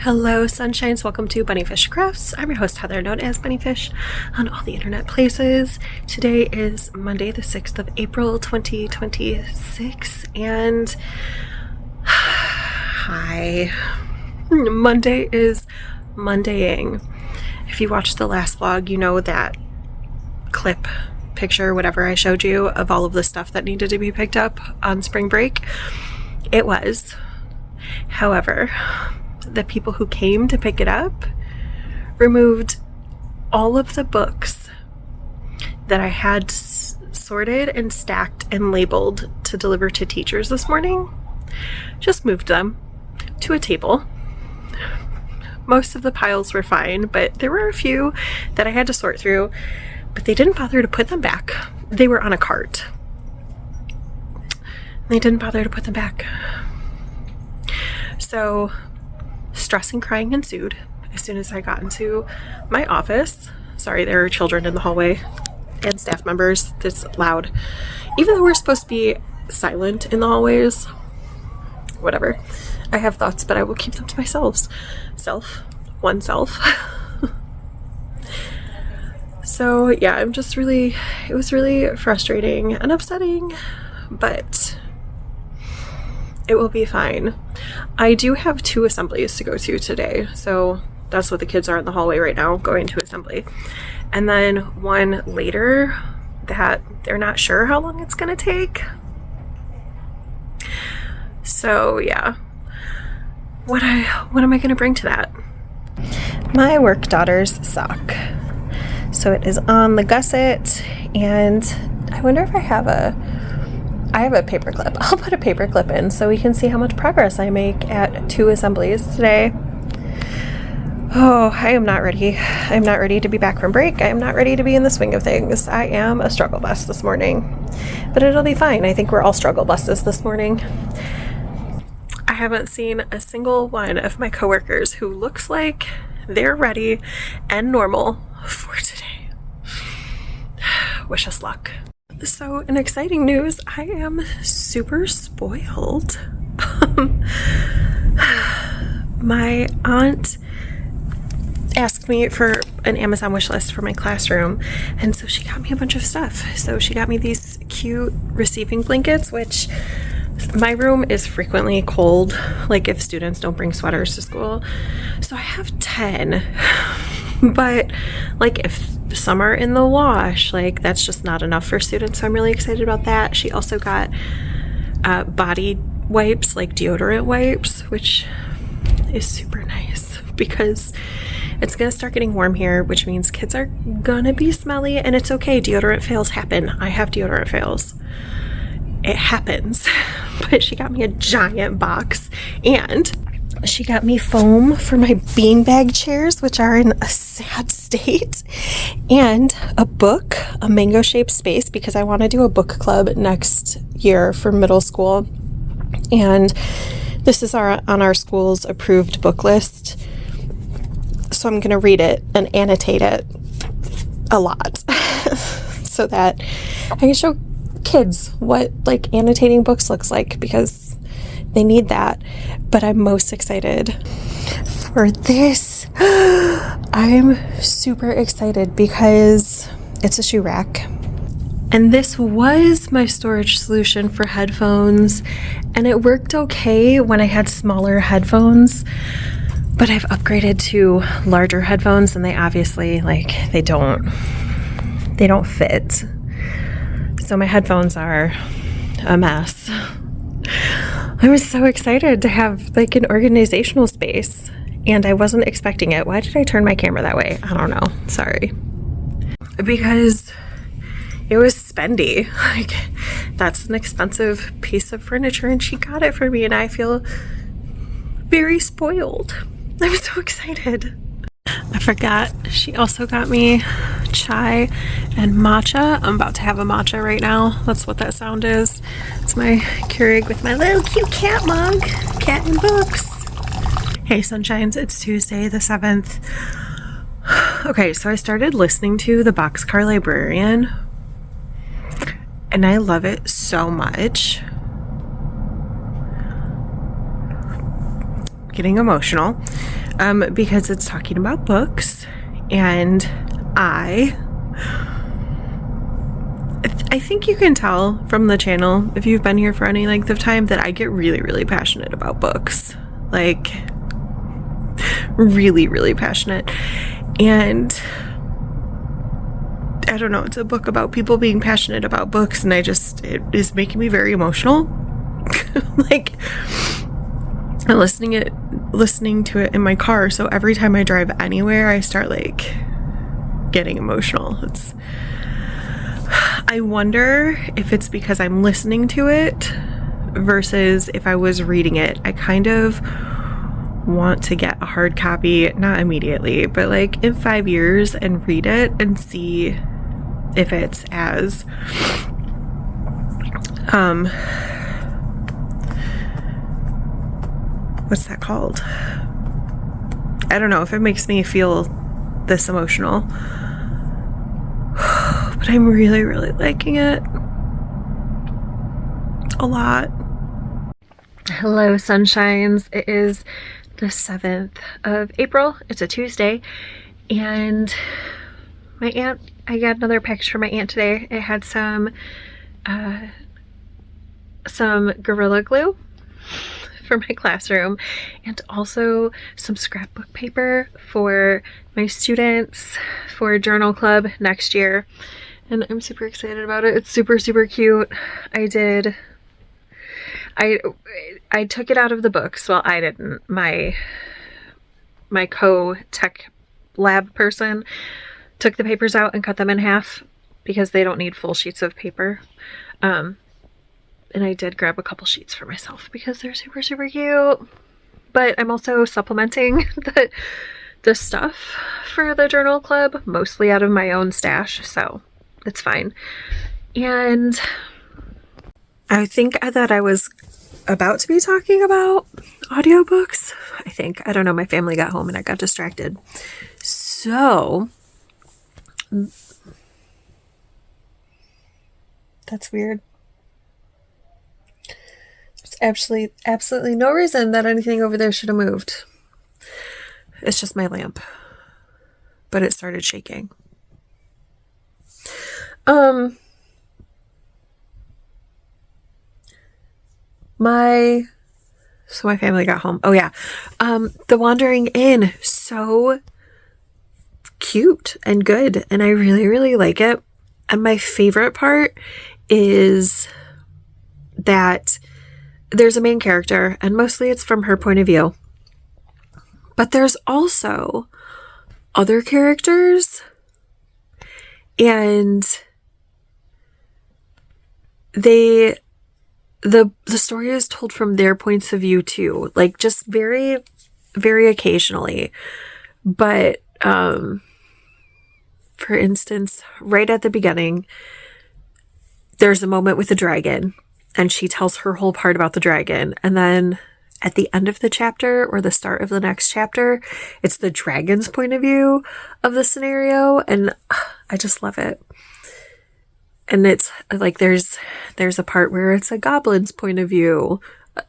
Hello, sunshines. Welcome to Bunnyfish Crafts. I'm your host, Heather, known as Bunnyfish on all the internet places. Today is Monday, the 6th of April, 2026, and hi. Monday is Mondaying. If you watched the last vlog, you know that clip, picture, whatever I showed you of all of the stuff that needed to be picked up on spring break. It was. However, the people who came to pick it up removed all of the books that I had sorted and stacked and labeled to deliver to teachers this morning. Just moved them to a table. Most of the piles were fine, but there were a few that I had to sort through, but they didn't bother to put them back. They were on a cart. They didn't bother to put them back. So stress and crying ensued as soon as I got into my office. Sorry, there are children in the hallway and staff members. It's loud. Even though we're supposed to be silent in the hallways. Whatever. I have thoughts, but I will keep them to myself. Oneself. So yeah, it was really frustrating and upsetting, but it will be fine. I do have 2 assemblies to go to today, so that's what the kids are in the hallway right now, going to assembly. And then one later that they're not sure how long it's gonna take. So yeah, what am I gonna bring to that? My work daughter's sock. So it is on the gusset, and I wonder if I have a paper clip. I'll put a paper clip in so we can see how much progress I make at 2 assemblies today. Oh, I am not ready. I'm not ready to be back from break. I am not ready to be in the swing of things. I am a struggle bus this morning, but it'll be fine. I think we're all struggle buses this morning. I haven't seen a single one of my coworkers who looks like they're ready and normal for today. Wish us luck. So, in exciting news, I am super spoiled. My aunt asked me for an Amazon wish list for my classroom, and so she got me a bunch of stuff. So she got me these cute receiving blankets, which my room is frequently cold, like if students don't bring sweaters to school. So I have 10, but like if some are in the wash, like that's just not enough for students, so I'm really excited about that. She also got body wipes, like deodorant wipes, which is super nice because it's gonna start getting warm here, which means kids are gonna be smelly, and it's okay. Deodorant fails happen. I have deodorant fails. It happens. But she got me a giant box, and she got me foam for my beanbag chairs, which are in a sad state, and a book, a mango-shaped space, because I want to do a book club next year for middle school. And this is on our school's approved book list. So I'm going to read it and annotate it a lot so that I can show kids what like annotating books looks like, because they need that. But I'm most excited for this. I'm super excited because it's a shoe rack. And this was my storage solution for headphones, and it worked okay when I had smaller headphones, but I've upgraded to larger headphones, and they obviously they don't fit. So my headphones are a mess. I was so excited to have like an organizational space, and I wasn't expecting it. Why did I turn my camera that way? I don't know. Sorry. Because it was spendy. Like, that's an expensive piece of furniture, and she got it for me, and I feel very spoiled. I'm so excited. I forgot, she also got me chai and matcha. I'm about to have a matcha right now. That's what that sound is. It's my Keurig with my little cute cat mug. Cat and books. Hey sunshines, it's Tuesday the 7th. Okay, so I started listening to The Boxcar Librarian, and I love it so much. getting emotional because it's talking about books, and I think you can tell from the channel, if you've been here for any length of time, that I get really, really passionate about books. Like, really, really passionate. And I don't know, it's a book about people being passionate about books, and it is making me very emotional. Like, I'm listening to it in my car, so every time I drive anywhere, I start like getting emotional. I wonder if it's because I'm listening to it versus if I was reading it. I kind of want to get a hard copy, not immediately, but like in 5 years, and read it and see if it's as what's that called? I don't know, if it makes me feel this emotional. But I'm really, really liking it a lot. Hello, sunshines. It is the 7th of April. It's a Tuesday, and I got another package from my aunt today. It had some Gorilla Glue for my classroom, and also some scrapbook paper for my students for journal club next year, and I'm super excited about it. It's super, super cute. I took it out of the books. Well, I didn't. My co-tech lab person took the papers out and cut them in half because they don't need full sheets of paper. And I did grab a couple sheets for myself because they're super, super cute. But I'm also supplementing the stuff for the journal club, mostly out of my own stash, so it's fine. And I think that I was about to be talking about audiobooks. I don't know, my family got home and I got distracted. So that's weird. There's absolutely no reason that anything over there should have moved. It's just my lamp. But it started shaking. So my family got home. Oh yeah. The Wandering Inn, so cute and good, and I really, really like it. And my favorite part is that there's a main character, and mostly it's from her point of view. But there's also other characters, and the story is told from their points of view too, like just very, very occasionally. But for instance, right at the beginning, there's a moment with the dragon, and she tells her whole part about the dragon, and then at the end of the chapter or the start of the next chapter, it's the dragon's point of view of the scenario, and I just love it. And it's like there's a part where it's a goblin's point of view.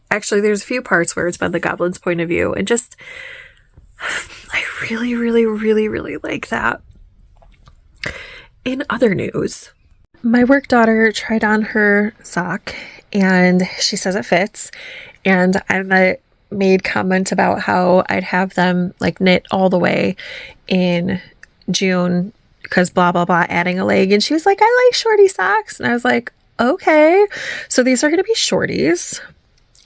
Actually, there's a few parts where it's been the goblin's point of view, and just I really, really, really, really like that. In other news, my work daughter tried on her sock, and she says it fits. And I made comments about how I'd have them like knit all the way in June because blah, blah, blah, adding a leg. And she was like, I like shorty socks. And I was like, okay. So these are going to be shorties.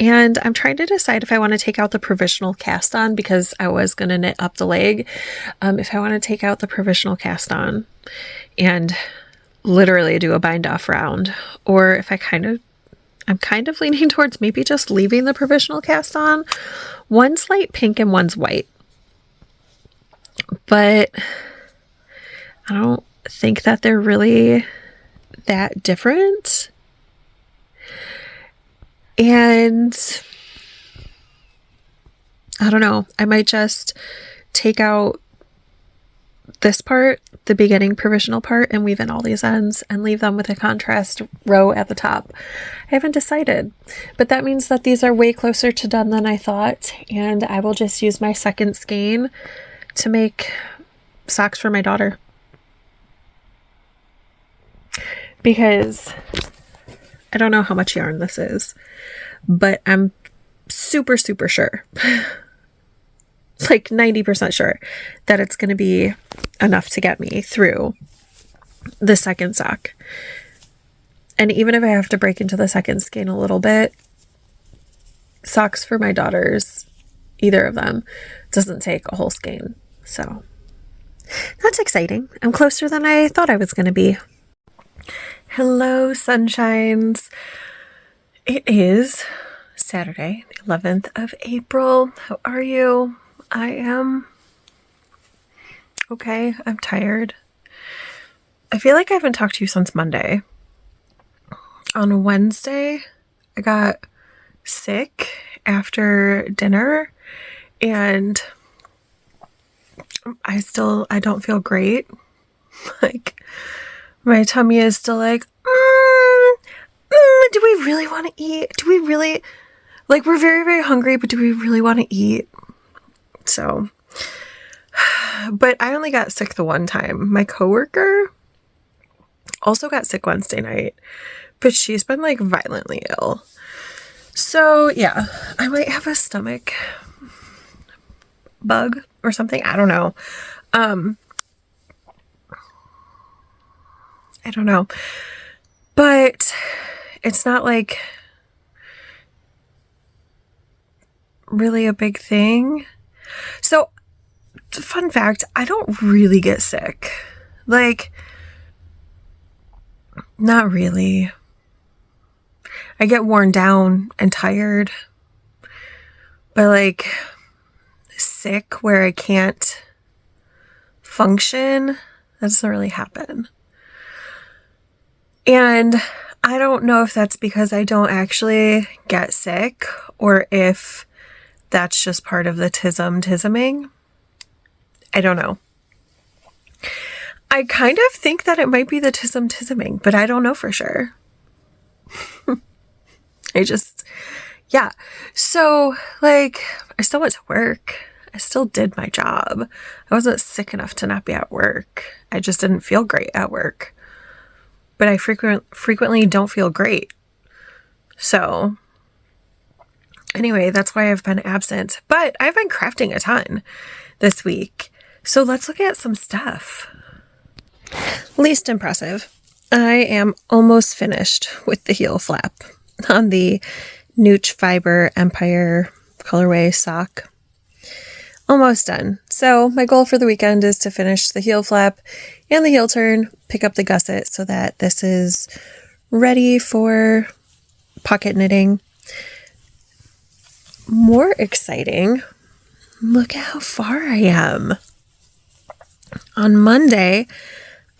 And I'm trying to decide if I want to take out the provisional cast on, because I was going to knit up the leg. If I want to take out the provisional cast on and literally do a bind off round, or if I'm kind of leaning towards maybe just leaving the provisional cast on. One's light pink and one's white. But I don't think that they're really that different. And I don't know, I might just take out this part, the beginning provisional part, and weave in all these ends and leave them with a contrast row at the top. I haven't decided, but that means that these are way closer to done than I thought, and I will just use my second skein to make socks for my daughter. Because I don't know how much yarn this is, but I'm super sure, like 90% sure, that it's going to be enough to get me through the second sock. And even if I have to break into the second skein a little bit, socks for my daughters, either of them, doesn't take a whole skein. So that's exciting. I'm closer than I thought I was going to be. Hello, sunshines. It is Saturday, the 11th of April. How are you? I am okay. I'm tired. I feel like I haven't talked to you since Monday. On Wednesday, I got sick after dinner, and I don't feel great. Like, my tummy is still like, do we really want to eat? Do we really, like, we're very, very hungry, but do we really want to eat? So, but I only got sick the one time. My coworker also got sick Wednesday night, but she's been like violently ill. So yeah, I might have a stomach bug or something. I don't know. I don't know, but it's not like really a big thing. So, fun fact, I don't really get sick. Like, not really. I get worn down and tired, but like sick where I can't function, that doesn't really happen. And I don't know if that's because I don't actually get sick or if that's just part of the tisming. I don't know. I kind of think that it might be the tisming, but I don't know for sure. Yeah. So, like, I still went to work. I still did my job. I wasn't sick enough to not be at work. I just didn't feel great at work. But I frequently don't feel great. So, anyway, that's why I've been absent. But I've been crafting a ton this week. So let's look at some stuff. Least impressive. I am almost finished with the heel flap on the Nooch Fiber Empire colorway sock. Almost done. So my goal for the weekend is to finish the heel flap and the heel turn, pick up the gusset so that this is ready for pocket knitting. More exciting, look at how far I am. On Monday,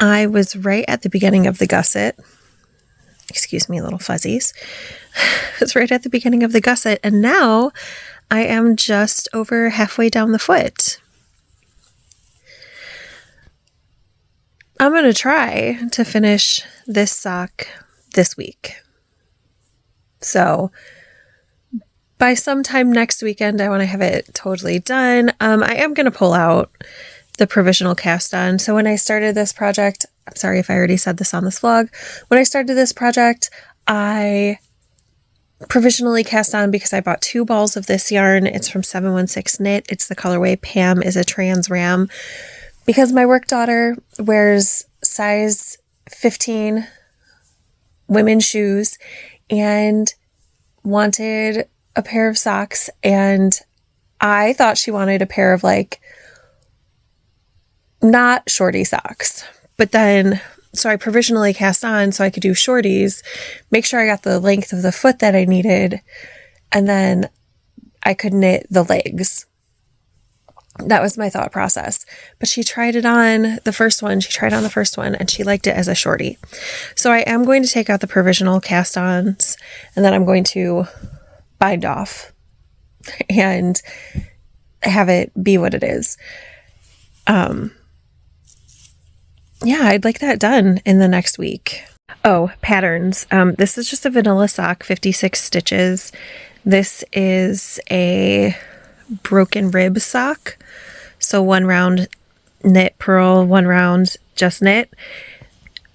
I was right at the beginning of the gusset. Excuse me, little fuzzies. It's right at the beginning of the gusset, and now I am just over halfway down the foot. I'm going to try to finish this sock this week. So by sometime next weekend, I want to have it totally done. I am going to pull out the provisional cast on. So when I started this project, I'm sorry if I already said this on this vlog. When I started this project, I provisionally cast on because I bought 2 balls of this yarn. It's from 716 Knit. It's the colorway Pam is a Trans Ram. Because my work daughter wears size 15 women's shoes and wanted a pair of socks, and I thought she wanted a pair of like not shorty socks. But then so I provisionally cast on so I could do shorties, make sure I got the length of the foot that I needed, and then I could knit the legs. That was my thought process. But she tried it on the first one. She tried on the first one and she liked it as a shorty. So I am going to take out the provisional cast-ons, and then I'm going to bind off and have it be what it is. yeah, I'd like that done in the next week. Oh, patterns. This is just a vanilla sock, 56 stitches. This is a broken rib sock. So 1 round knit purl, 1 round just knit,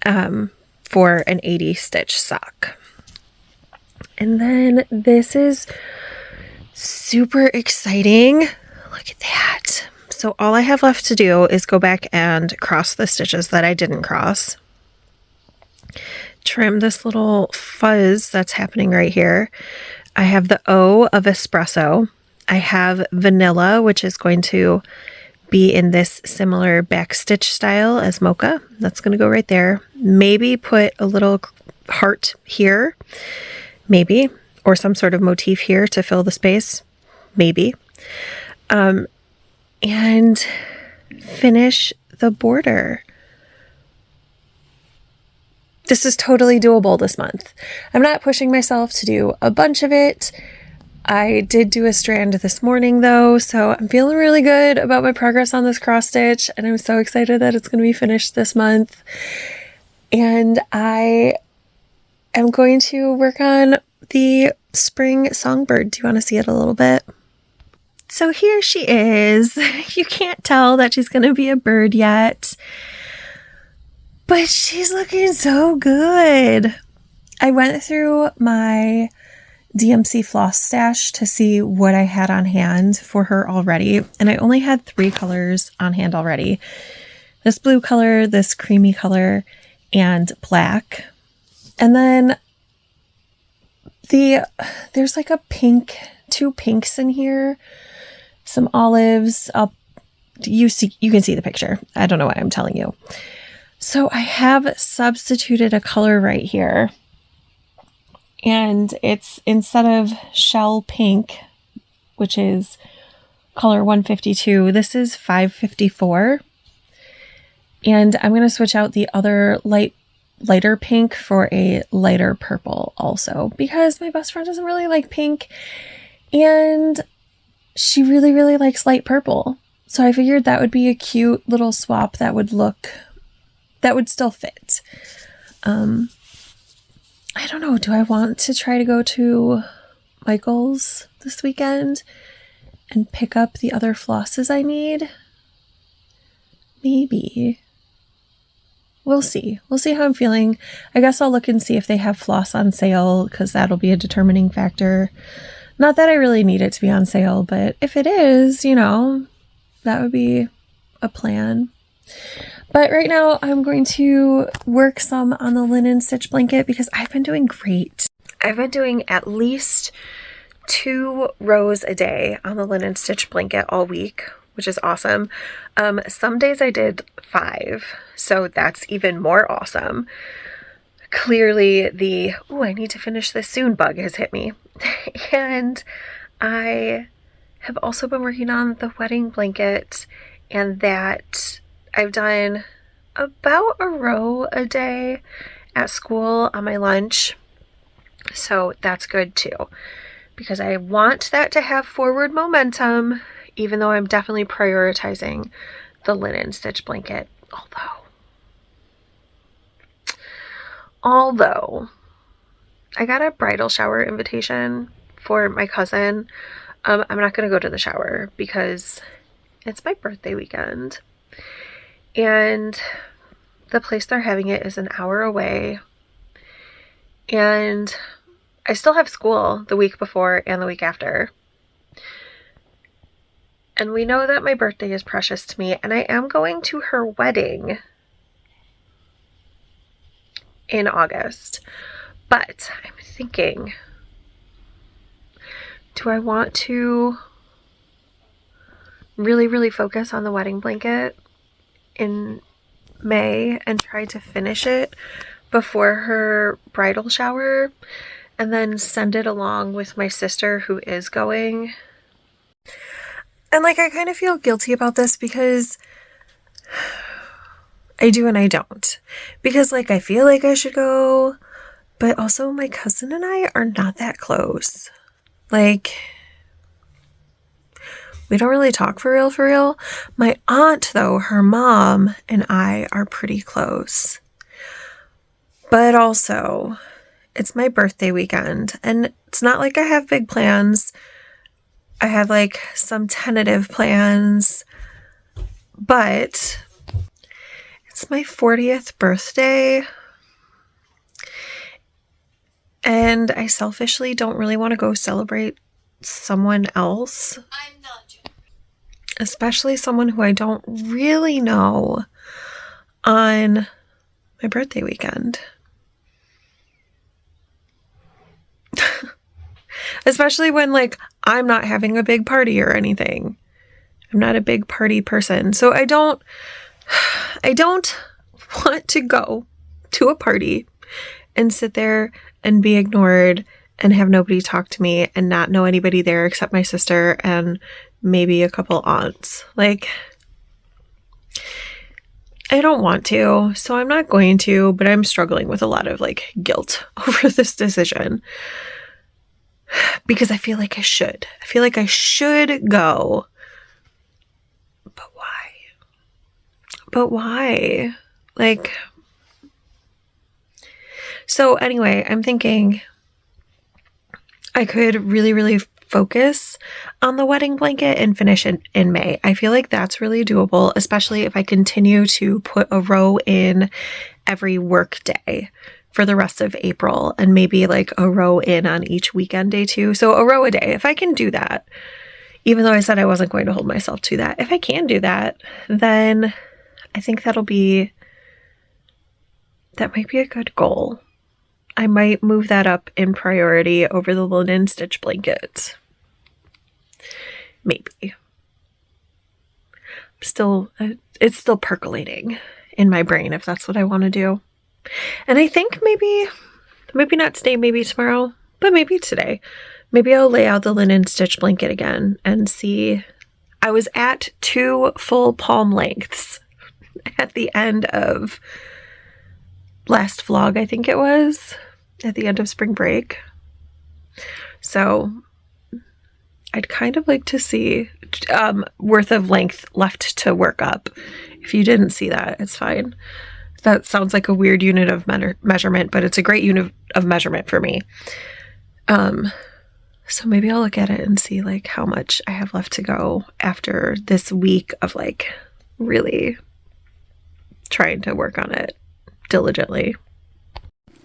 for an 80 stitch sock. And then this is super exciting. Look at that. So all I have left to do is go back and cross the stitches that I didn't cross. Trim this little fuzz that's happening right here. I have the O of espresso. I have vanilla, which is going to be in this similar backstitch style as mocha. That's going to go right there. Maybe put a little heart here, maybe, or some sort of motif here to fill the space, maybe. And finish the border. This is totally doable this month. I'm not pushing myself to do a bunch of it. I did do a strand this morning though, so I'm feeling really good about my progress on this cross stitch, and I'm so excited that it's going to be finished this month. And I am going to work on the spring songbird. Do you want to see it a little bit? So here she is. You can't tell that she's going to be a bird yet, but she's looking so good. I went through my DMC floss stash to see what I had on hand for her already, and I only had 3 colors on hand already. This blue color, this creamy color, and black. And then there's like a pink, 2 pinks in here, some olives. You can see the picture. I don't know why I'm telling you. So I have substituted a color right here. And it's, instead of shell pink, which is color 152, this is 554. And I'm going to switch out the other lighter pink for a lighter purple also, because my best friend doesn't really like pink and she really, really likes light purple. So I figured that would be a cute little swap that would still fit. I don't know. Do I want to try to go to Michael's this weekend and pick up the other flosses I need? Maybe. We'll see. We'll see how I'm feeling. I guess I'll look and see if they have floss on sale, because that'll be a determining factor. Not that I really need it to be on sale, but if it is, that would be a plan. But right now I'm going to work some on the linen stitch blanket because I've been doing great. I've been doing at least 2 rows a day on the linen stitch blanket all week, which is awesome. Some days I did 5, so that's even more awesome. Clearly I need to finish this soon bug has hit me. And I have also been working on the wedding blanket, and that I've done about a row a day at school on my lunch. So that's good too, because I want that to have forward momentum, even though I'm definitely prioritizing the linen stitch blanket. Although I got a bridal shower invitation for my cousin. I'm not going to go to the shower because it's my birthday weekend. And the place they're having it is an hour away. And I still have school the week before and the week after. And we know that my birthday is precious to me, and I am going to her wedding in August. But I'm thinking, do I want to really, really focus on the wedding blanket in May and try to finish it before her bridal shower, and then send it along with my sister who is going? And I kind of feel guilty about this because I do and I don't. Because I feel like I should go, but also my cousin and I are not that close. We don't really talk for real, for real. My aunt, though, her mom and I are pretty close. But also, it's my birthday weekend, and it's not like I have big plans. I have like some tentative plans, but it's my 40th birthday, and I selfishly don't really want to go celebrate someone else. I'm not joking. Especially someone who I don't really know on my birthday weekend. Especially when, like, I'm not having a big party or anything. I'm not a big party person. So I don't want to go to a party and sit there and be ignored and have nobody talk to me and not know anybody there except my sister and maybe a couple aunts. Like, I don't want to, so I'm not going to, but I'm struggling with a lot of like guilt over this decision. Because I feel like I should. I feel like I should go. But why? But why? Like, so anyway, I'm thinking I could really, really focus on the wedding blanket and finish it in May. I feel like that's really doable, especially if I continue to put a row in every work day for the rest of April, and maybe like a row in on each weekend day too. So a row a day, if I can do that, even though I said I wasn't going to hold myself to that, if I can do that, then I think that might be a good goal. I might move that up in priority over the linen stitch blankets. Maybe. It's still percolating in my brain if that's what I want to do. And I think maybe not today, maybe tomorrow, but maybe today. Maybe I'll lay out the linen stitch blanket again and see. I was at 2 full palm lengths at the end of last vlog, I think it was, at the end of spring break. So I'd kind of like to see worth of length left to work up. If you didn't see that, it's fine. That sounds like a weird unit of measurement, but it's a great unit of measurement for me. So maybe I'll look at it and see like how much I have left to go after this week of like really trying to work on it diligently.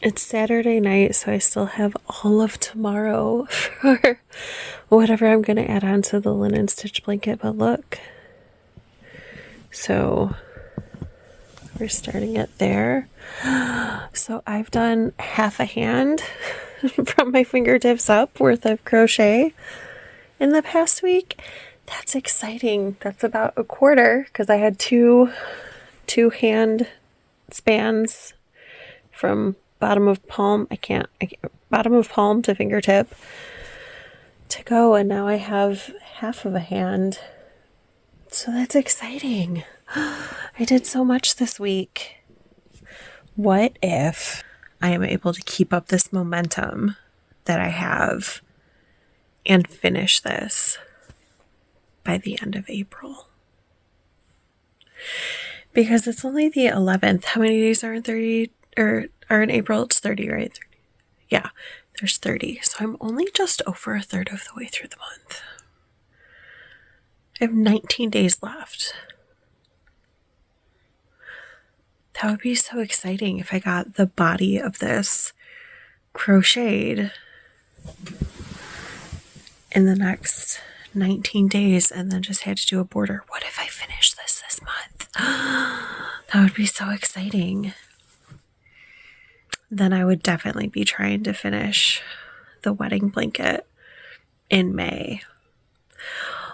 It's Saturday night, so I still have all of tomorrow for whatever I'm going to add on to the linen stitch blanket, but look. So we're starting it there. So I've done half a hand from my fingertips up worth of crochet in the past week. That's exciting. That's about a quarter because I had two hand spans from bottom of palm. Bottom of palm to fingertip to go, and now I have half of a hand. So that's exciting. I did so much this week. What if I am able to keep up this momentum that I have and finish this by the end of April? Because it's only the 11th. How many days are in 30 or are in April? It's 30, right? 30. Yeah, there's 30. So I'm only just over a third of the way through the month. I have 19 days left. That would be so exciting if I got the body of this crocheted in the next 19 days and then just had to do a border. What if I finish this month? That would be so exciting. Then I would definitely be trying to finish the wedding blanket in May.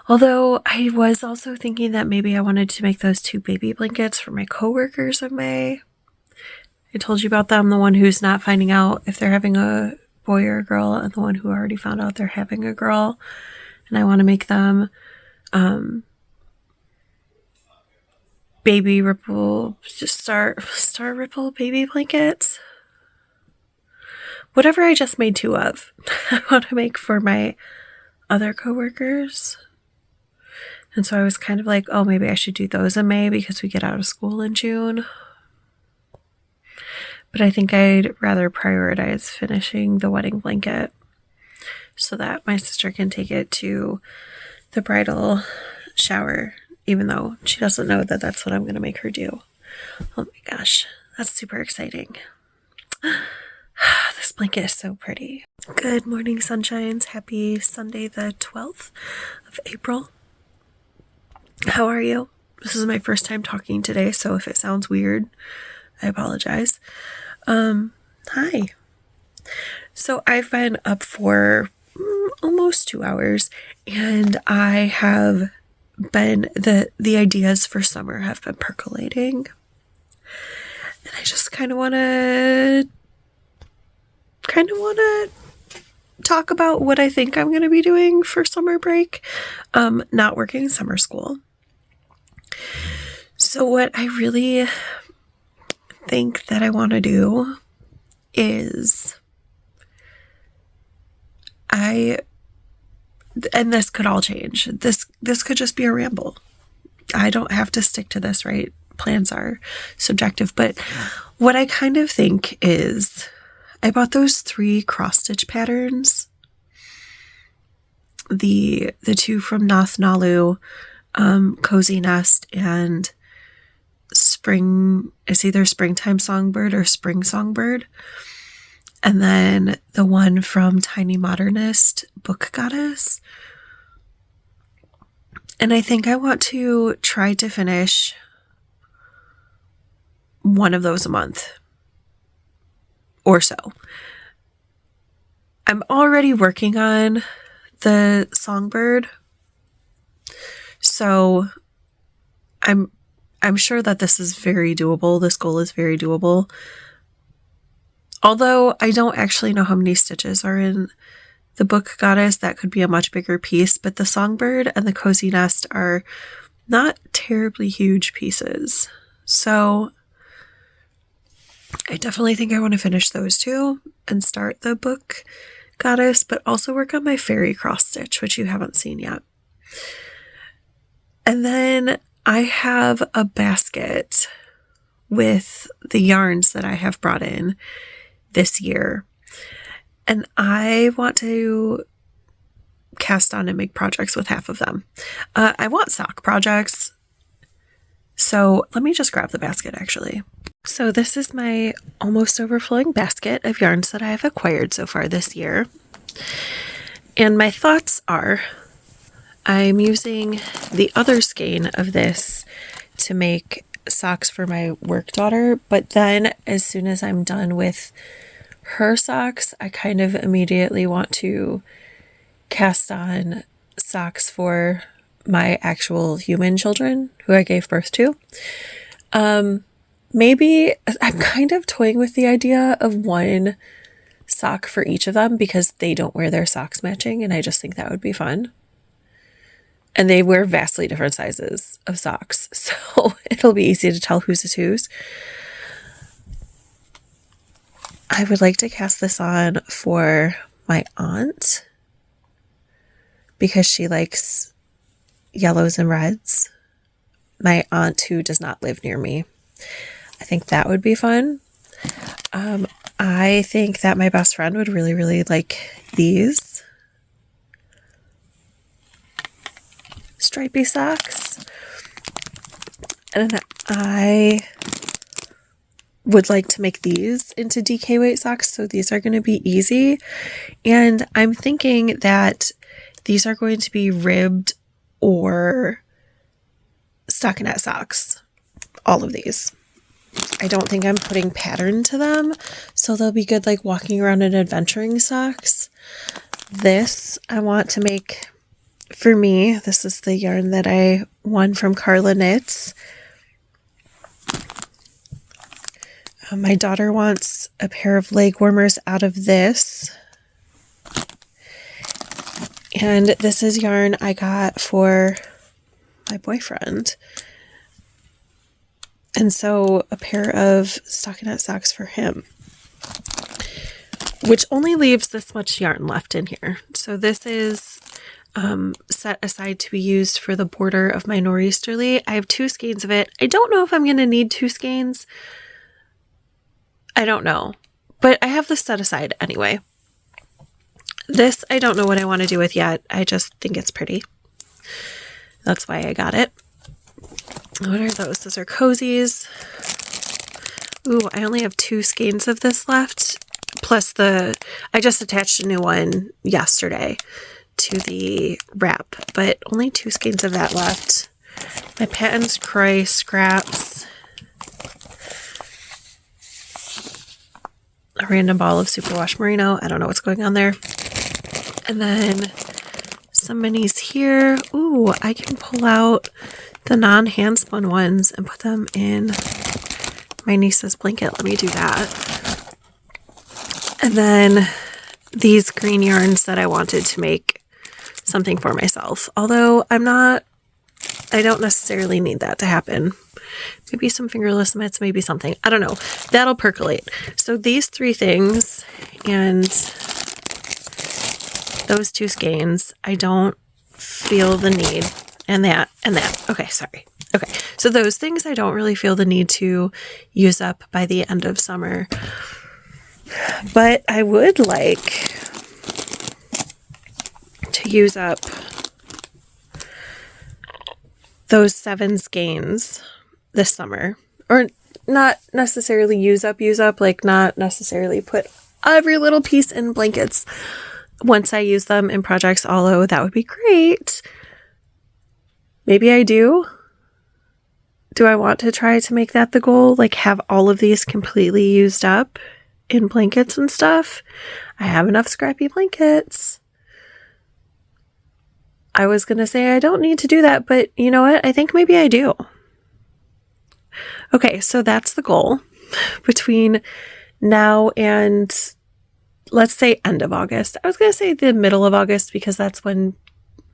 Although I was also thinking that maybe I wanted to make those 2 baby blankets for my coworkers in May. I told you about them, the one who's not finding out if they're having a boy or a girl, and the one who already found out they're having a girl. And I want to make them baby ripple, just star ripple baby blankets. Whatever I just made 2 of, I want to make for my other coworkers. And so I was kind of like, oh, maybe I should do those in May because we get out of school in June. But I think I'd rather prioritize finishing the wedding blanket so that my sister can take it to the bridal shower, even though she doesn't know that that's what I'm going to make her do. Oh my gosh, that's super exciting. This blanket is so pretty. Good morning, sunshines. Happy Sunday the 12th of April. How are you? This is my first time talking today, so if it sounds weird, I apologize. Hi. So I've been up for almost 2 hours, and I have been, the ideas for summer have been percolating. And I just kind of want to talk about what I think I'm going to be doing for summer break. Not working summer school. So what I really think that I want to do is and this could all change. This could just be a ramble. I don't have to stick to this, right? Plans are subjective, but what I kind of think is I bought those 3 cross stitch patterns. The 2 from Nath Nalu, Cozy Nest, and Spring, it's either Springtime Songbird or Spring Songbird. And then the one from Tiny Modernist, Book Goddess. And I think I want to try to finish one of those a month or so. I'm already working on the Songbird, so I'm sure that this is very doable. This goal is very doable. Although I don't actually know how many stitches are in the Book Goddess, that could be a much bigger piece, but the Songbird and the Cozy Nest are not terribly huge pieces. So I definitely think I want to finish those 2 and start the Book Goddess, but also work on my fairy cross stitch, which you haven't seen yet. And then I have a basket with the yarns that I have brought in this year, and I want to cast on and make projects with half of them. I want sock projects, so let me just grab the basket actually. So this is my almost overflowing basket of yarns that I have acquired so far this year. And my thoughts are, I'm using the other skein of this to make socks for my work daughter, but then as soon as I'm done with her socks, I kind of immediately want to cast on socks for my actual human children who I gave birth to. Maybe I'm kind of toying with the idea of one sock for each of them because they don't wear their socks matching, and I just think that would be fun. And they wear vastly different sizes of socks, so it'll be easy to tell whose is whose. I would like to cast this on for my aunt because she likes yellows and reds. My aunt who does not live near me. I think that would be fun. I think that my best friend would really, really like these stripy socks. And I would like to make these into DK weight socks, so these are going to be easy. And I'm thinking that these are going to be ribbed or stockinette socks. All of these. I don't think I'm putting pattern to them, so they'll be good like walking around and adventuring socks. This I want to make for me. This is the yarn that I won from Carla Knits. My daughter wants a pair of leg warmers out of this. And this is yarn I got for my boyfriend. And so a pair of stockinette socks for him, which only leaves this much yarn left in here. So this is set aside to be used for the border of my nor'easterly. I have 2 skeins of it. I don't know if I'm going to need 2 skeins. I don't know. But I have this set aside anyway. This, I don't know what I want to do with yet. I just think it's pretty. That's why I got it. What are those? Those are cozies. Ooh, I only have 2 skeins of this left. Plus I just attached a new one yesterday to the wrap, but only 2 skeins of that left. My Patons Kroy scraps. A random ball of superwash merino. I don't know what's going on there. And then some minis here. Ooh, I can pull out the non-hand spun ones and put them in my niece's blanket. Let me do that. And then these green yarns that I wanted to make something for myself. Although I don't necessarily need that to happen. Maybe some fingerless mitts, maybe something. I don't know. That'll percolate. So these 3 things and those 2 skeins, I don't feel the need. And that. Okay, sorry. Okay, so those things I don't really feel the need to use up by the end of summer. But I would like to use up those 7 skeins this summer. Or not necessarily use up, like not necessarily put every little piece in blankets once I use them in projects, although that would be great. Maybe I do. Do I want to try to make that the goal? Like have all of these completely used up in blankets and stuff? I have enough scrappy blankets. I was going to say I don't need to do that, but you know what? I think maybe I do. Okay, so that's the goal between now and let's say end of August. I was going to say the middle of August because that's when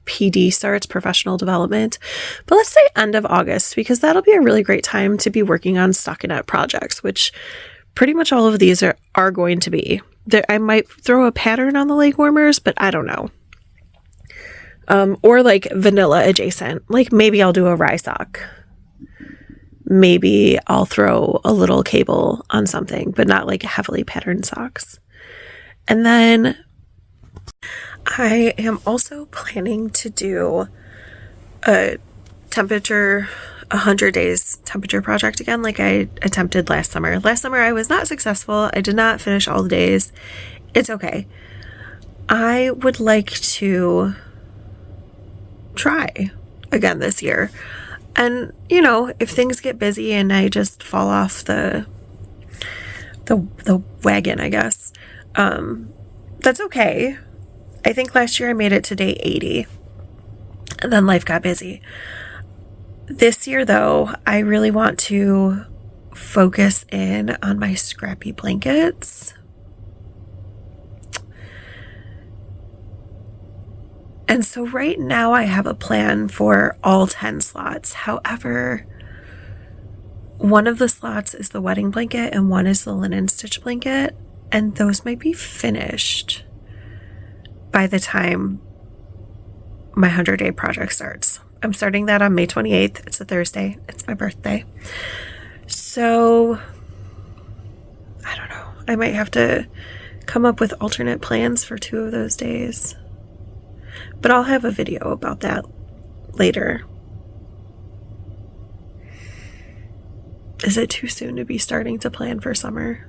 PD starts, professional development. But let's say end of August because that'll be a really great time to be working on stockinette projects, which pretty much all of these are going to be. I might throw a pattern on the leg warmers, but I don't know. Or like vanilla adjacent. Like maybe I'll do a rye sock. Maybe I'll throw a little cable on something, but not like heavily patterned socks. And then I am also planning to do a 100 days temperature project again, like I attempted last summer. Last summer I was not successful. I did not finish all the days. It's okay. I would like to try again this year. And, you know, if things get busy and I just fall off the wagon, I guess, that's okay. I think last year I made it to day 80 and then life got busy. This year, though, I really want to focus in on my scrappy blankets. And so right now I have a plan for all 10 slots. However, one of the slots is the wedding blanket and one is the linen stitch blanket. And those might be finished by the time my 100-day project starts. I'm starting that on May 28th. It's a Thursday. It's my birthday. So, I don't know. I might have to come up with alternate plans for 2 of those days. But I'll have a video about that later. Is it too soon to be starting to plan for summer?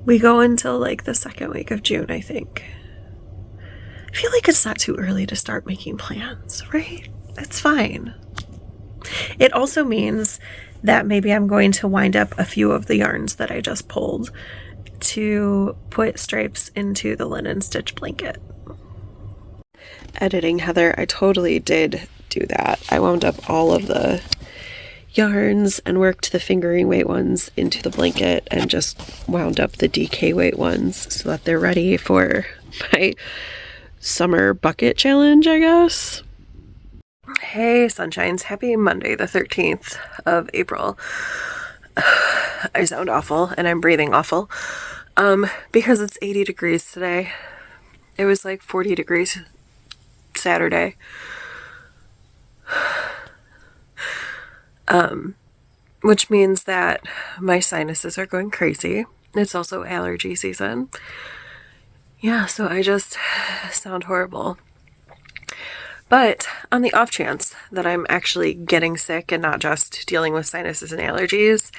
We go until like the 2nd week of June, I think. I feel like it's not too early to start making plans, right? It's fine. It also means that maybe I'm going to wind up a few of the yarns that I just pulled to put stripes into the linen stitch blanket. Editing, Heather, I totally did do that. I wound up all of the yarns and worked the fingering weight ones into the blanket and just wound up the DK weight ones so that they're ready for my summer bucket challenge, I guess. Hey, sunshines. Happy Monday, the 13th of April. I sound awful and I'm breathing awful because it's 80 degrees today It was like 40 degrees Saturday. Which means that my sinuses are going crazy. It's also allergy season. Yeah, so I just sound horrible. But on the off chance that I'm actually getting sick and not just dealing with sinuses and allergies,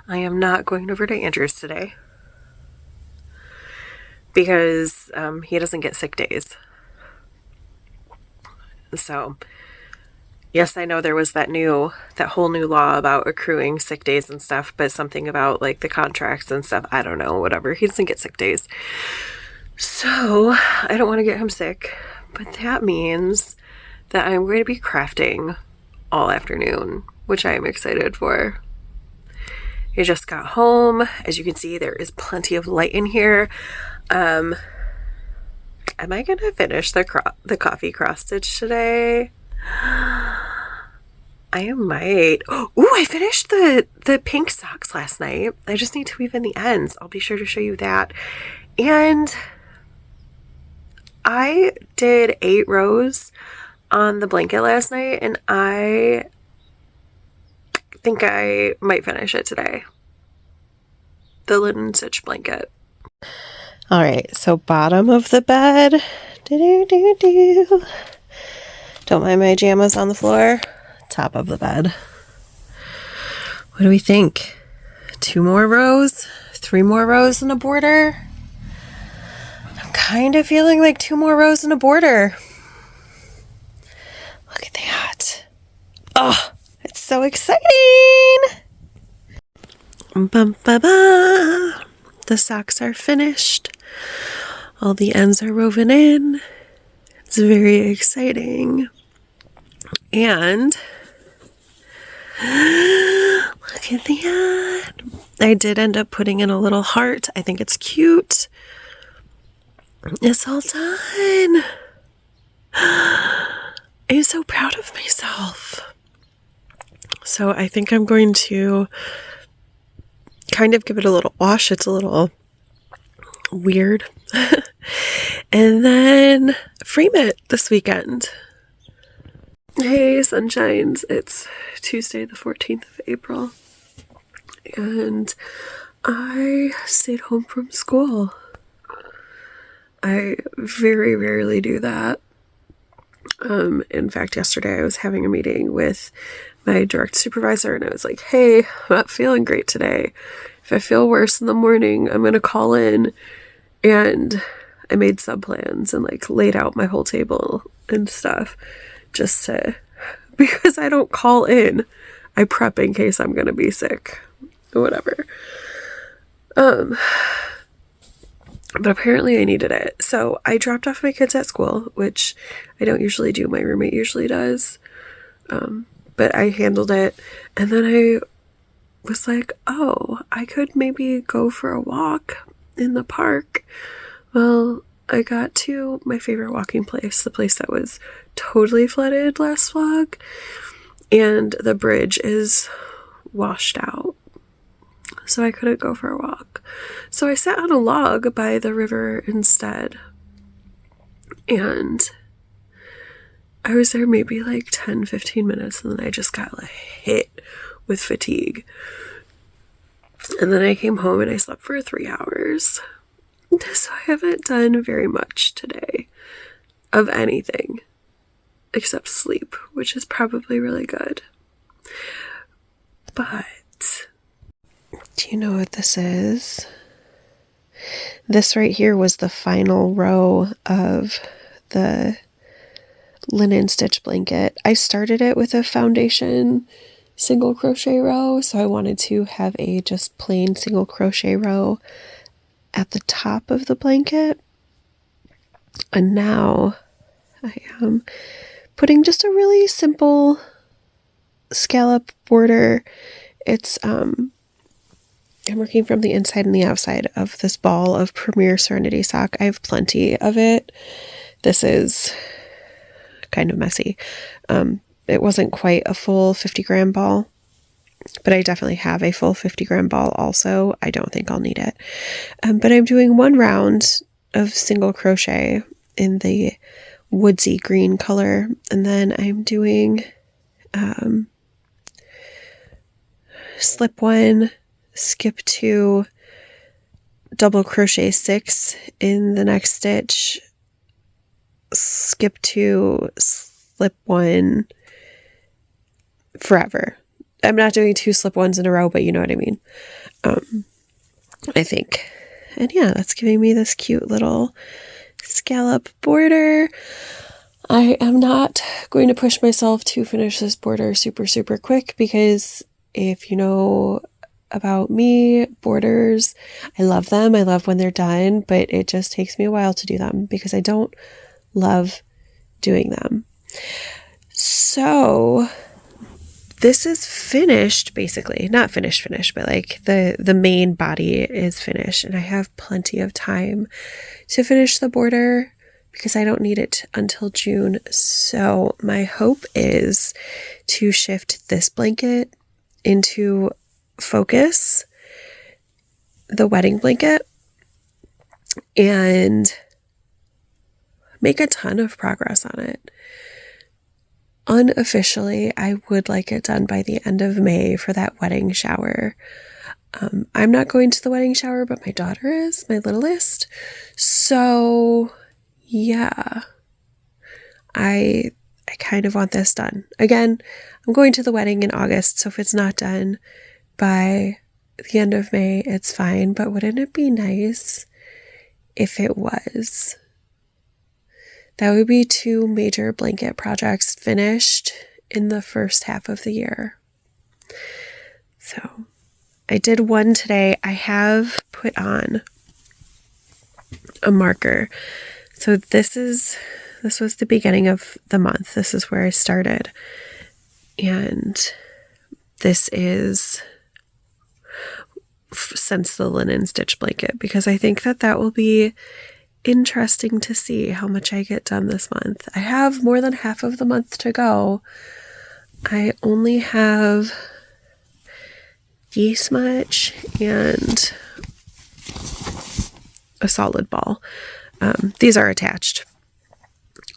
I am not going over to Andrew's today because he doesn't get sick days. So, yes, I know there was that whole new law about accruing sick days and stuff, but something about like the contracts and stuff, I don't know, whatever. He doesn't get sick days. So, I don't want to get him sick, but that means that I'm going to be crafting all afternoon, which I am excited for. I just got home. As you can see, there is plenty of light in here. Am I going to finish the coffee cross stitch today? I might. Ooh, I finished the pink socks last night. I just need to weave in the ends. I'll be sure to show you that. And I did 8 rows on the blanket last night, and I think I might finish it today. The linen stitch blanket. All right, so bottom of the bed. Don't mind my jammas on the floor. Top of the bed. What do we think? 2 more rows? 3 more rows and a border? I'm kind of feeling like 2 more rows and a border. Look at that. Oh, it's so exciting. Bum, ba, ba. The socks are finished. All the ends are woven in. It's very exciting. And look at that. I did end up putting in a little heart. I think it's cute. It's all done. I'm so proud of myself. So I think I'm going to kind of give it a little wash. It's a little weird. And then frame it this weekend. Hey, sunshines. It's Tuesday, the 14th of April. And I stayed home from school. I very rarely do that. In fact, yesterday I was having a meeting with my direct supervisor, and I was like, hey, I'm not feeling great today. If I feel worse in the morning, I'm going to call in. And I made sub plans and like laid out my whole table and stuff because I don't call in. I prep in case I'm going to be sick or whatever. But apparently I needed it. So I dropped off my kids at school, which I don't usually do. My roommate usually does. But I handled it. And then I was like, oh, I could maybe go for a walk in the park. Well, I got to my favorite walking place, the place that was totally flooded last vlog. And the bridge is washed out. So I couldn't go for a walk. So I sat on a log by the river instead. And I was there maybe like 10-15 minutes, and then I just got like hit with fatigue. And then I came home and I slept for 3 hours. So I haven't done very much today of anything except sleep, which is probably really good. But do you know what this is? This right here was the final row of the linen stitch blanket. I started it with a foundation single crochet row, so I wanted to have a just plain single crochet row at the top of the blanket. And now I am putting just a really simple scallop border. It's I'm working from the inside and the outside of this ball of Premier Serenity sock. I have plenty of it. This is kind of messy. It wasn't quite a full 50-gram ball, but I definitely have a full 50-gram ball also. I don't think I'll need it. But I'm doing 1 round of single crochet in the woodsy green color. And then I'm doing slip 1, skip 2, double crochet 6 in the next stitch, skip 2, slip 1 forever. I'm not doing 2 slip 1s in a row, but you know what I mean. I think. And yeah, that's giving me this cute little scallop border. I am not going to push myself to finish this border super, super quick, because if you know about me, borders, I love them. I love when they're done, but it just takes me a while to do them because I don't love doing them. So this is finished, basically. Not finished, but like the main body is finished, and I have plenty of time to finish the border because I don't need it until June. So my hope is to shift this blanket into Focus, the wedding blanket, and make a ton of progress on it. Unofficially, I would like it done by the end of May for that wedding shower. I'm not going to the wedding shower, but my daughter is, my littlest. So yeah, I kind of want this done. Again, I'm going to the wedding in August, so if it's not done by the end of May, it's fine. But wouldn't it be nice if it was? That would be 2 major blanket projects finished in the first half of the year. So I did one today. I have put on a marker. So this was the beginning of the month. This is where I started. And this is since the linen stitch blanket, because I think that will be interesting to see how much I get done this month. I have more than half of the month to go. I only have this much and a solid ball. These are attached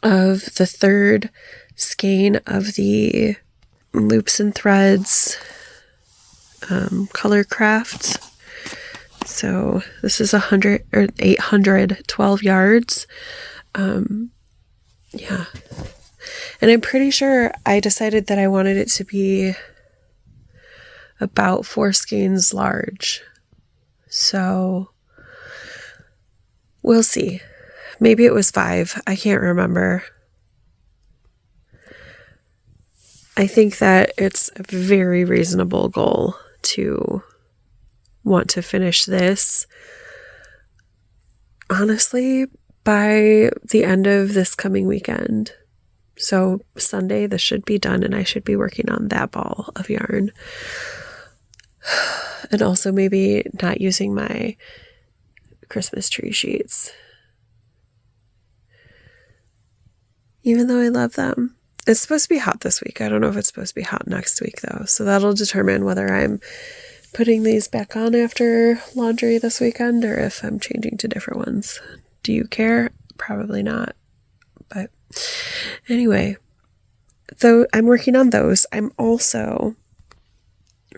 of the 3rd skein of the Loops and Threads color craft. So this is 812 yards. Yeah. And I'm pretty sure I decided that I wanted it to be about 4 skeins large. So we'll see. Maybe it was 5. I can't remember. I think that it's a very reasonable goal to want to finish this, honestly, by the end of this coming weekend. So Sunday, this should be done, and I should be working on that ball of yarn. And also maybe not using my Christmas tree sheets, even though I love them. It's supposed to be hot this week. I don't know if it's supposed to be hot next week, though. So that'll determine whether I'm putting these back on after laundry this weekend or if I'm changing to different ones. Do you care? Probably not. But anyway, though I'm working on those, I'm also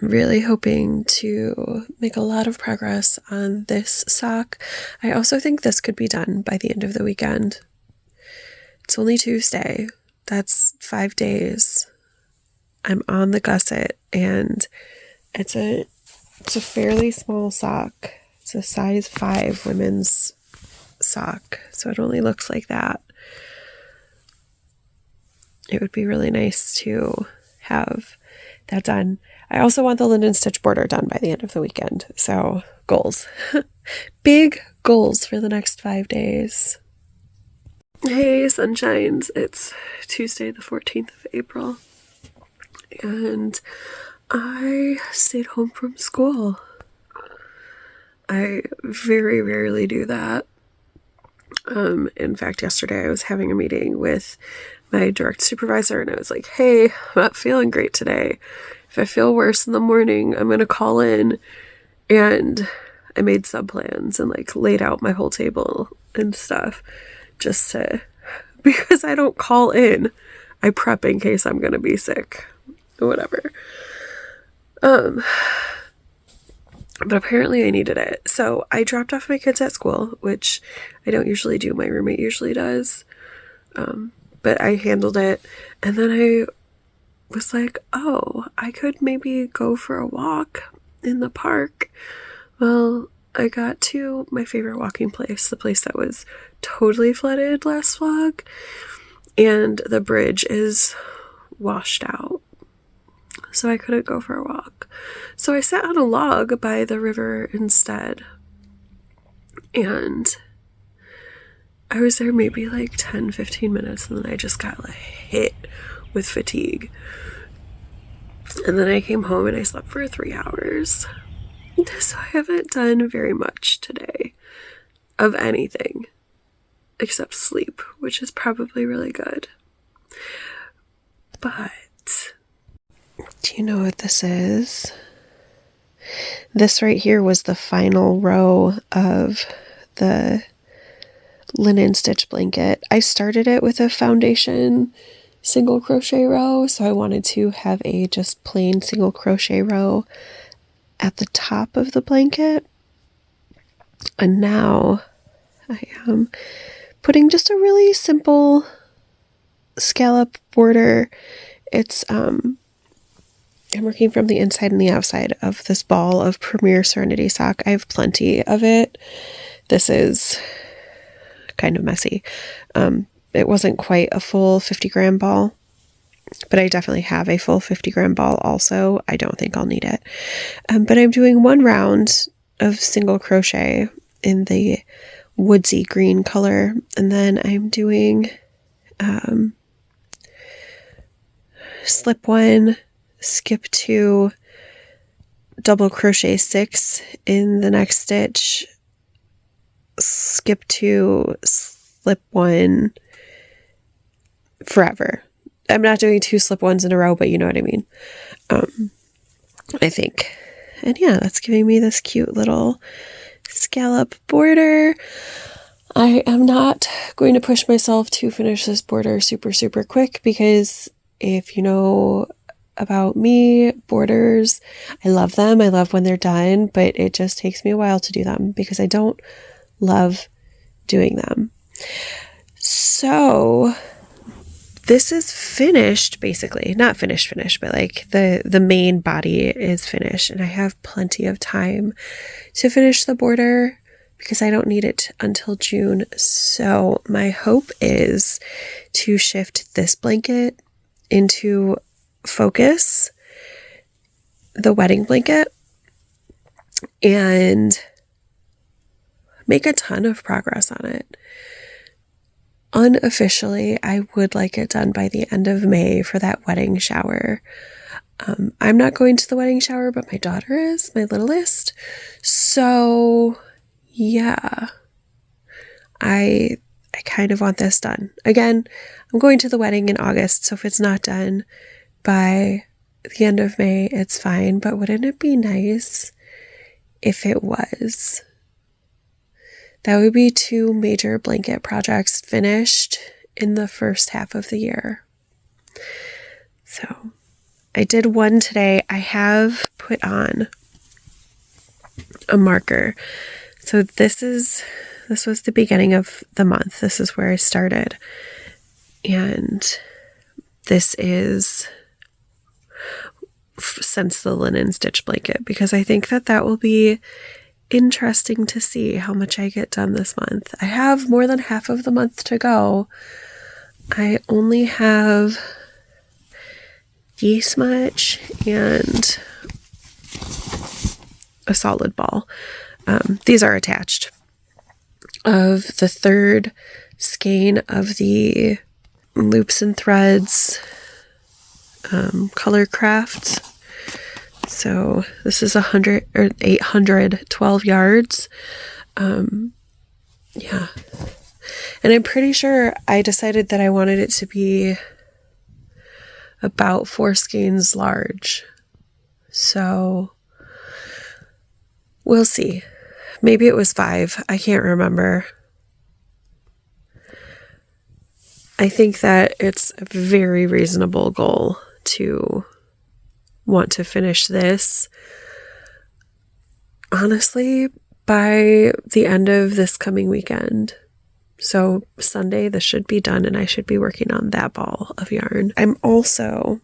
really hoping to make a lot of progress on this sock. I also think this could be done by the end of the weekend. It's only Tuesday. That's 5 days. I'm on the gusset, and it's a fairly small sock. It's a size 5 women's sock, so it only looks like that. It would be really nice to have that done. I also want the linen stitch border done by the end of the weekend. So goals. Big goals for the next 5 days. Hey, sunshines. It's Tuesday, the 14th of April. And I stayed home from school. I very rarely do that. In fact, yesterday I was having a meeting with my direct supervisor, and I was like, hey, I'm not feeling great today. If I feel worse in the morning, I'm going to call in. And I made sub plans and like laid out my whole table and stuff just to, because I don't call in. I prep in case I'm going to be sick or whatever. But apparently I needed it. So I dropped off my kids at school, which I don't usually do. My roommate usually does. But I handled it. And then I was like, oh, I could maybe go for a walk in the park. Well, I got to my favorite walking place, the place that was totally flooded last vlog. And the bridge is washed out. So I couldn't go for a walk. So I sat on a log by the river instead. And I was there maybe like 10, 15 minutes, and then I just got like hit with fatigue. And then I came home and I slept for 3 hours. So I haven't done very much today of anything except sleep, which is probably really good. But do you know what this is? This right here was the final row of the linen stitch blanket. I started it with a foundation single crochet row, so I wanted to have a just plain single crochet row at the top of the blanket. And now I am putting just a really simple scallop border. It's I'm working from the inside and the outside of this ball of Premier Serenity sock. I have plenty of it. This is kind of messy. It wasn't quite a full 50-gram ball, but I definitely have a full 50-gram ball also. I don't think I'll need it. But I'm doing one round of single crochet in the woodsy green color, and then I'm doing slip 1, skip 2, double crochet 6 in the next stitch, skip 2, slip 1, forever. I'm not doing 2 slip 1s in a row, but you know what I mean. I think. And yeah, that's giving me this cute little scallop border. I am not going to push myself to finish this border super, super quick, because if you know about me, borders, I love them. I love when they're done, but it just takes me a while to do them because I don't love doing them. So this is finished, basically. Not finished, but like the main body is finished, and I have plenty of time to finish the border because I don't need it until June. So my hope is to shift this blanket into Focus, the wedding blanket, and make a ton of progress on it. Unofficially, I would like it done by the end of May for that wedding shower. I'm not going to the wedding shower, but my daughter is, my littlest. So yeah, I kind of want this done. Again, I'm going to the wedding in August, so if it's not done by the end of May, it's fine. But wouldn't it be nice if it was? That would be 2 major blanket projects finished in the first half of the year. So I did one today. I have put on a marker. So this was the beginning of the month. This is where I started. And this is since the linen stitch blanket, because I think that will be interesting to see how much I get done this month. I have more than half of the month to go. I only have this much and a solid ball. These are attached of the third skein of the Loops and Threads color craft. So this is 812 yards. Yeah. And I'm pretty sure I decided that I wanted it to be about 4 skeins large. So we'll see. Maybe it was 5. I can't remember. I think that it's a very reasonable goal to want to finish this, honestly, by the end of this coming weekend. So Sunday, this should be done and I should be working on that ball of yarn. I'm also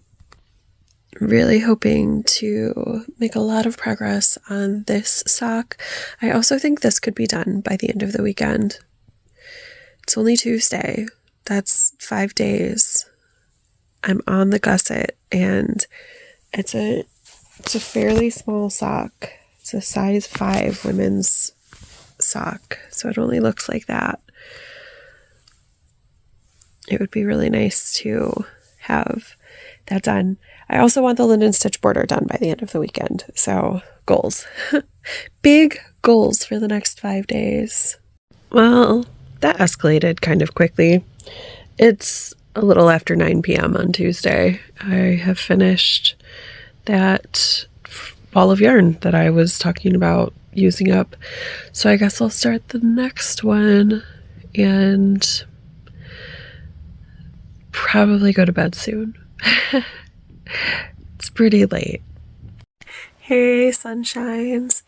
really hoping to make a lot of progress on this sock. I also think this could be done by the end of the weekend. It's only Tuesday. That's 5 days. I'm on the gusset and it's a fairly small sock. It's a size 5 women's sock. So it only looks like that. It would be really nice to have that done. I also want the Linden Stitch border done by the end of the weekend. So goals. Big goals for the next 5 days. Well, that escalated kind of quickly. It's a little after 9 p.m. on Tuesday. I have finished that ball of yarn that I was talking about using up. So I guess I'll start the next one and probably go to bed soon. It's pretty late. Hey, sunshines.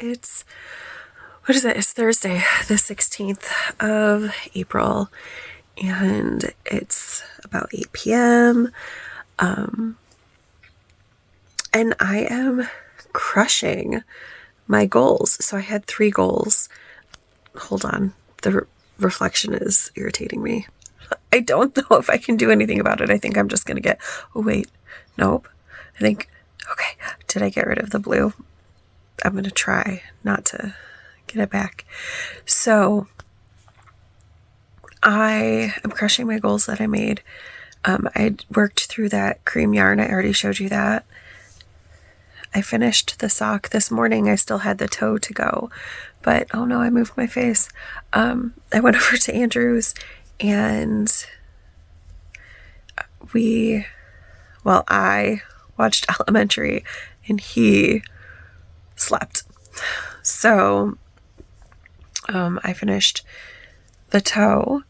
What is it? It's Thursday, the 16th of April, and it's about 8 p.m. And I am crushing my goals. So I had 3 goals. Hold on. The reflection is irritating me. I don't know if I can do anything about it. I think I'm just going to get, oh wait, nope. Okay, did I get rid of the blue? I'm going to try not to get it back. So I am crushing my goals that I made. I worked through that cream yarn. I already showed you that. I finished the sock this morning. I still had the toe to go, but oh no, I moved my face. I went over to Andrew's and I watched Elementary and he slept. So I finished the toe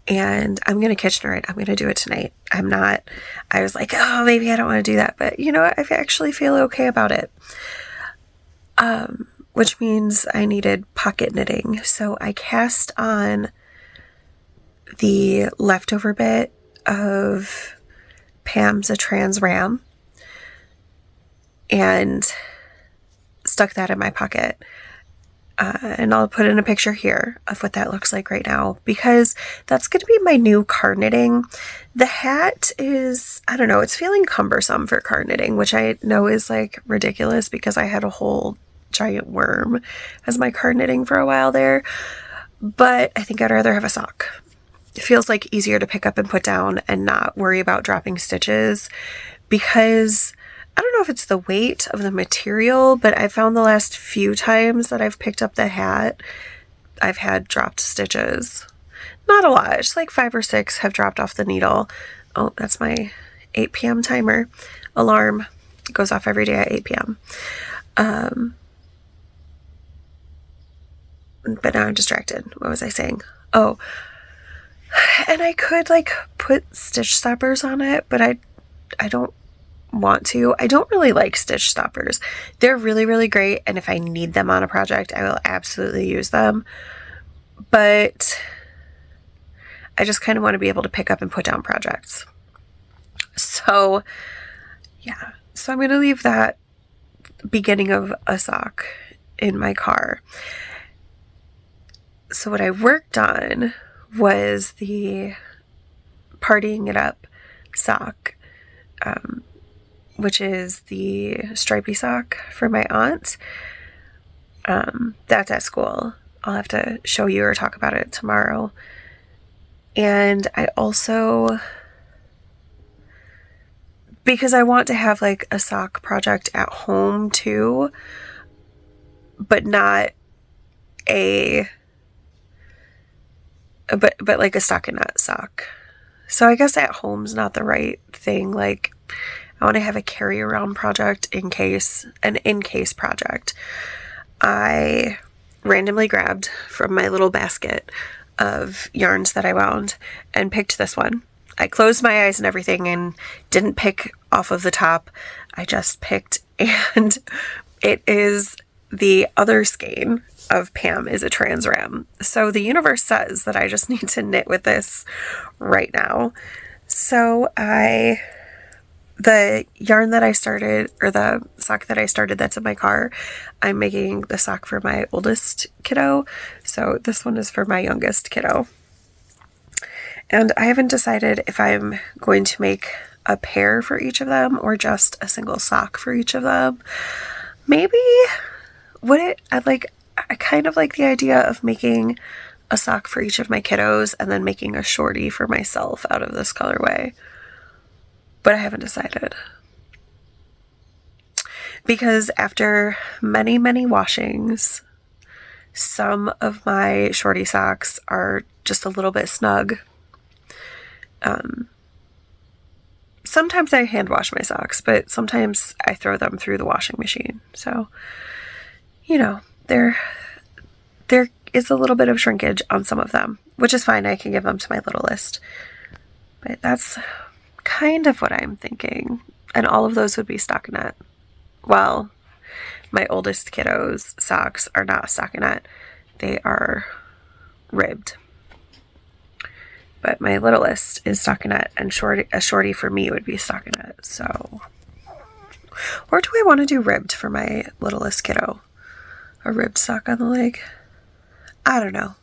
and I'm going to Kitchener it. I'm going to do it tonight. I was like, oh, maybe I don't want to do that. But you know what? I actually feel okay about it. Which means I needed pocket knitting. So I cast on the leftover bit of Pam's A Trans Ram and stuck that in my pocket. And I'll put in a picture here of what that looks like right now because that's going to be my new card knitting. The hat is, I don't know, it's feeling cumbersome for card knitting, which I know is like ridiculous because I had a whole giant worm as my card knitting for a while there. But I think I'd rather have a sock. It feels like easier to pick up and put down and not worry about dropping stitches because I don't know if it's the weight of the material, but I found the last few times that I've picked up the hat, I've had dropped stitches. Not a lot, just like 5 or 6 have dropped off the needle. Oh, that's my 8 p.m. timer alarm. It goes off every day at 8 p.m. But now I'm distracted. What was I saying? Oh, and I could like put stitch stoppers on it, but I don't want to. I don't really like stitch stoppers. They're really, really great, and if I need them on a project, I will absolutely use them. But I just kind of want to be able to pick up and put down projects. So, yeah. So I'm going to leave that beginning of a sock in my car. So what I worked on was the Partying It Up sock, which is the stripy sock for my aunt. That's at school. I'll have to show you or talk about it tomorrow. And I also, because I want to have like a sock project at home too, but not a, but like a stockinette sock. So I guess at home's not the right thing. Like I want to have a carry around project in case project. I randomly grabbed from my little basket of yarns that I wound and picked this one. I closed my eyes and everything and didn't pick off of the top. I just picked, and it is the other skein of Pam is a Trans Ram. So the universe says that I just need to knit with this right now. So the yarn that I started, or the sock that I started that's in my car, I'm making the sock for my oldest kiddo. So this one is for my youngest kiddo. And I haven't decided if I'm going to make a pair for each of them or just a single sock for each of them. Maybe I kind of like the idea of making a sock for each of my kiddos and then making a shorty for myself out of this colorway. But I haven't decided. Because after many, many washings, some of my shorty socks are just a little bit snug. Sometimes I hand wash my socks, but sometimes I throw them through the washing machine. So, you know, there is a little bit of shrinkage on some of them, which is fine. I can give them to my littlest. But that's kind of what I'm thinking. And all of those would be stockinette. Well, my oldest kiddo's socks are not stockinette. They are ribbed. But my littlest is stockinette, and a shorty for me would be stockinette. So, or do I want to do ribbed for my littlest kiddo? A ribbed sock on the leg? I don't know.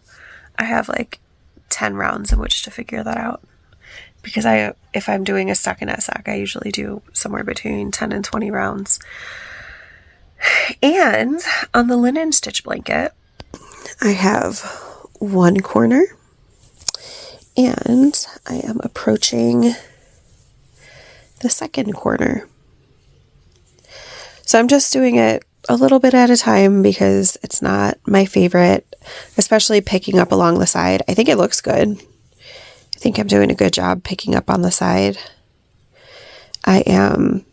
I have like 10 rounds in which to figure that out. Because if I'm doing a stockinette sock, I usually do somewhere between 10 and 20 rounds. And on the linen stitch blanket, I have one corner. And I am approaching the second corner. So I'm just doing it a little bit at a time because it's not my favorite, especially picking up along the side. I think it looks good. I think I'm doing a good job picking up on the side. I am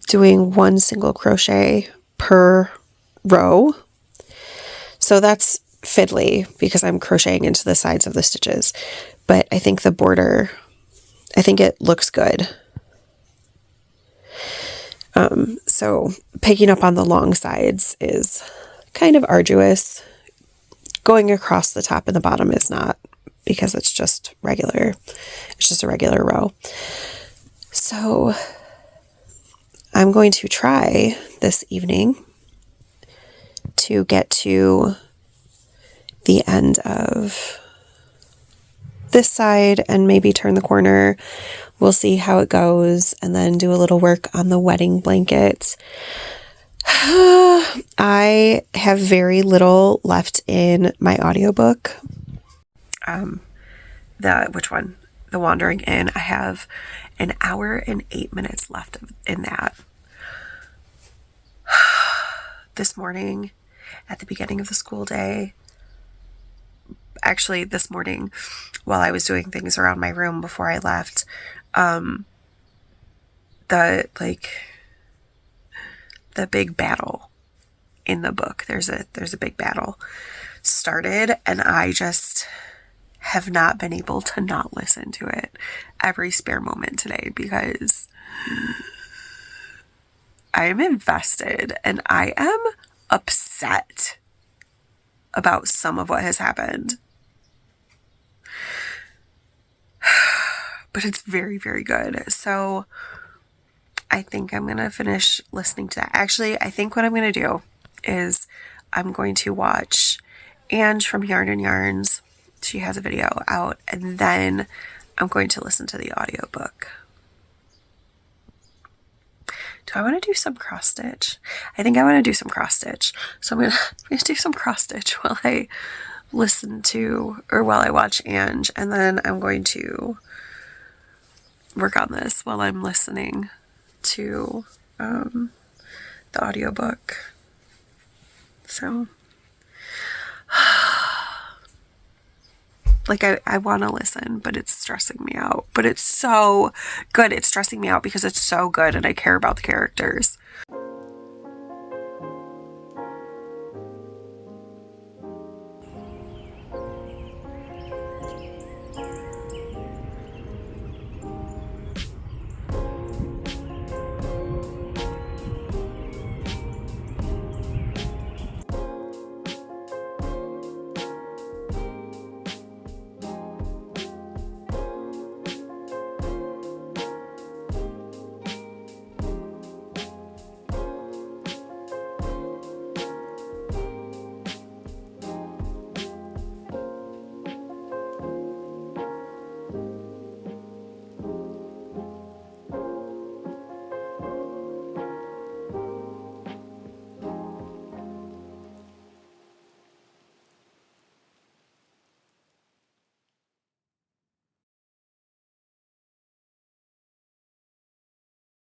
doing one single crochet per row. So that's fiddly because I'm crocheting into the sides of the stitches, but I think the border, I think it looks good. So picking up on the long sides is kind of arduous. Going across the top and the bottom is not, because it's just regular. It's just a regular row. So I'm going to try this evening to get to the end of this side and maybe turn the corner. We'll see how it goes, and then do a little work on the wedding blanket. I have very little left in my audiobook. Which one? The Wandering Inn. I have an hour and 8 minutes left in that. This morning, at the beginning of the school day, actually this morning while I was doing things around my room before I left, the big battle in the book, there's a big battle started, and I just have not been able to not listen to it every spare moment today because I am invested and I am upset about some of what has happened. But it's very, very good. So I think I'm going to finish listening to that. Actually, I think what I'm going to do is I'm going to watch Ange from Yarn and Yarns. She has a video out, and then I'm going to listen to the audiobook. Do I want to do some cross stitch? I think I want to do some cross stitch. So I'm going to do some cross stitch while I listen to, or while I watch Ange, and then I'm going to work on this while I'm listening to the audiobook. So like I want to listen, but it's stressing me out. But it's so good. It's stressing me out because it's so good and I care about the characters.